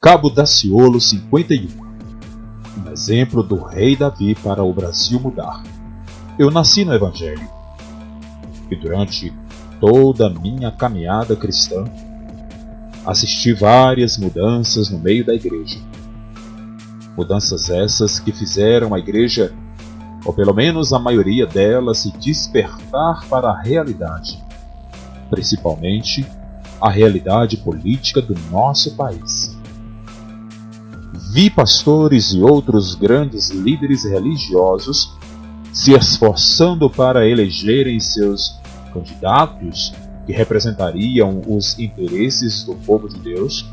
Cabo Daciolo 51. Um exemplo do rei Davi para o Brasil mudar. Eu nasci no Evangelho e durante toda a minha caminhada cristã assisti várias mudanças no meio da igreja. Mudanças essas que fizeram a igreja, ou pelo menos a maioria delas, se despertar para a realidade, principalmente a realidade política do nosso país. Vi pastores e outros grandes líderes religiosos se esforçando para elegerem seus candidatos que representariam os interesses do povo de Deus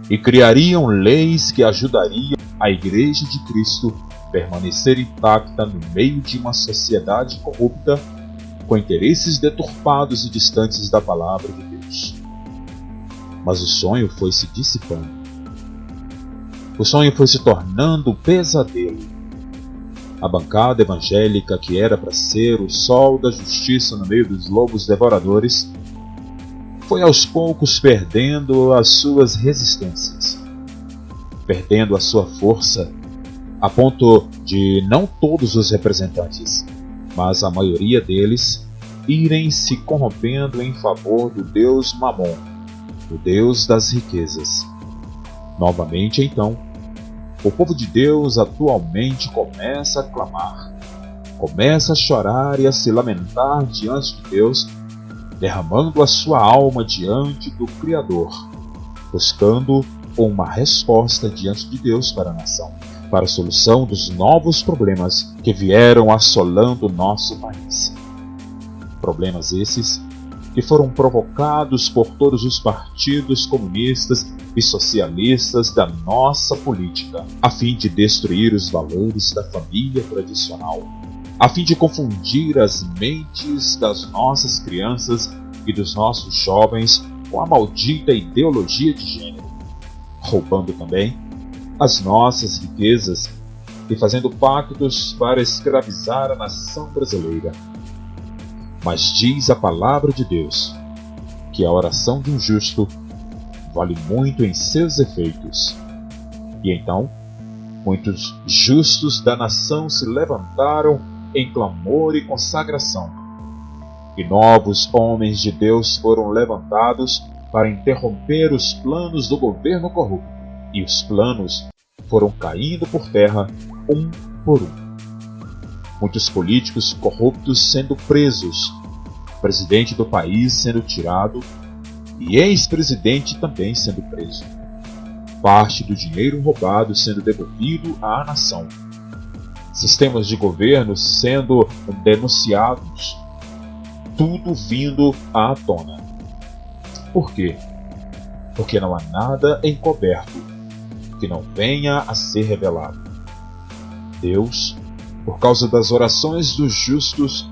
e criariam leis que ajudariam a Igreja de Cristo a permanecer intacta no meio de uma sociedade corrupta com interesses deturpados e distantes da palavra de Deus. Mas o sonho foi se dissipando. O sonho foi se tornando pesadelo. A bancada evangélica, que era para ser o sol da justiça no meio dos lobos devoradores, foi aos poucos perdendo as suas resistências, perdendo a sua força, a ponto de não todos os representantes, mas a maioria deles, irem se corrompendo em favor do Deus Mamon, o Deus das riquezas. Novamente, então, o povo de Deus atualmente começa a clamar, começa a chorar e a se lamentar diante de Deus, derramando a sua alma diante do Criador, buscando uma resposta diante de Deus para a nação, para a solução dos novos problemas que vieram assolando o nosso país. Problemas esses que foram provocados por todos os partidos comunistas e socialistas da nossa política, a fim de destruir os valores da família tradicional, a fim de confundir as mentes das nossas crianças e dos nossos jovens com a maldita ideologia de gênero, roubando também as nossas riquezas e fazendo pactos para escravizar a nação brasileira. Mas diz a palavra de Deus que a oração de um justo vale muito em seus efeitos. E então, muitos justos da nação se levantaram em clamor e consagração, e novos homens de Deus foram levantados para interromper os planos do governo corrupto, e os planos foram caindo por terra um por um. Muitos políticos corruptos sendo presos, presidente do país sendo tirado e ex-presidente também sendo preso. Parte do dinheiro roubado sendo devolvido à nação. Sistemas de governo sendo denunciados. Tudo vindo à tona. Por quê? Porque não há nada encoberto que não venha a ser revelado. Deus, por causa das orações dos justos,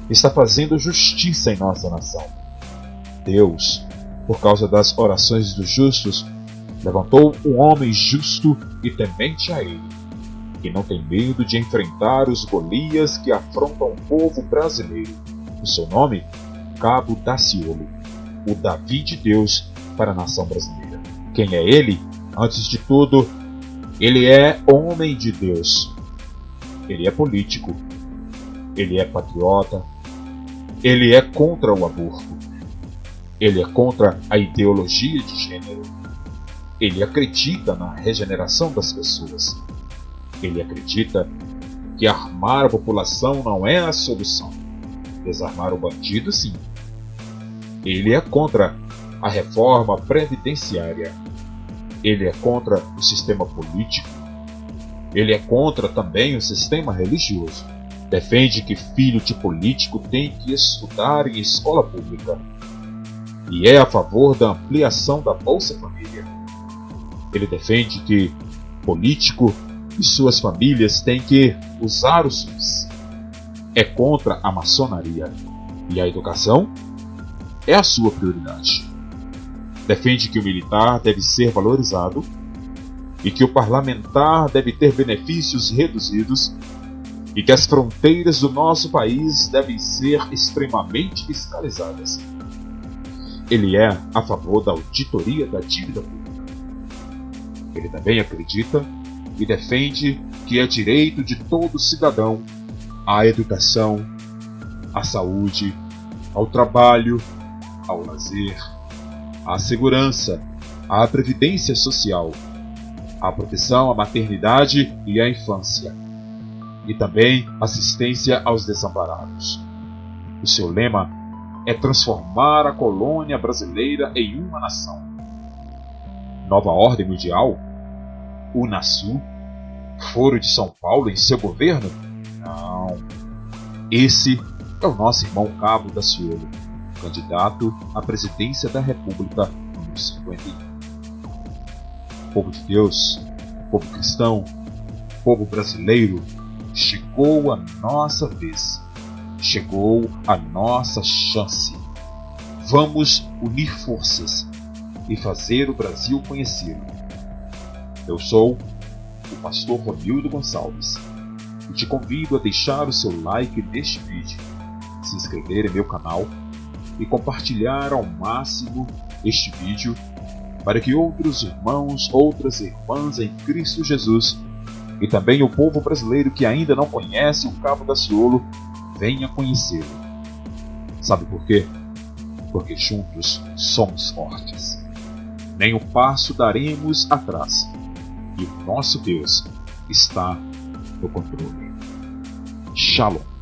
está fazendo justiça em nossa nação. Deus, por causa das orações dos justos, levantou um homem justo e temente a ele, que não tem medo de enfrentar os Golias que afrontam o povo brasileiro. O seu nome, Cabo Daciolo, o Davi de Deus para a nação brasileira. Quem é ele? Antes de tudo, ele é homem de Deus. Ele é político. Ele é patriota. Ele é contra o aborto. Ele é contra a ideologia de gênero. Ele acredita na regeneração das pessoas. Ele acredita que armar a população não é a solução. Desarmar o bandido, sim. Ele é contra a reforma previdenciária. Ele é contra o sistema político. Ele é contra também o sistema religioso. Defende que filho de político tem que estudar em escola pública. E é a favor da ampliação da Bolsa Família. Ele defende que político e suas famílias têm que usar o SUS. É contra a maçonaria. E a educação é a sua prioridade. Defende que o militar deve ser valorizado e que o parlamentar deve ter benefícios reduzidos e que as fronteiras do nosso país devem ser extremamente fiscalizadas. Ele é a favor da auditoria da dívida pública. Ele também acredita e defende que é direito de todo cidadão à educação, à saúde, ao trabalho, ao lazer, à segurança, à previdência social, à proteção à maternidade e à infância, e também assistência aos desamparados. O seu lema é transformar a colônia brasileira em uma nação. Nova Ordem Mundial? UNASUR? Foro de São Paulo em seu governo? Não. Esse é o nosso irmão Cabo Daciolo, candidato à presidência da República número 51. Povo de Deus, povo cristão, povo brasileiro, chegou a nossa vez, chegou a nossa chance. Vamos unir forças e fazer o Brasil conhecido. Eu sou o pastor Romildo Gonçalves e te convido a deixar o seu like neste vídeo, se inscrever em meu canal e compartilhar ao máximo este vídeo para que outros irmãos, outras irmãs em Cristo Jesus e também o povo brasileiro que ainda não conhece o Cabo Daciolo venha conhecê-lo. Sabe por quê? Porque juntos somos fortes. Nem um passo daremos atrás. E o nosso Deus está no controle. Shalom.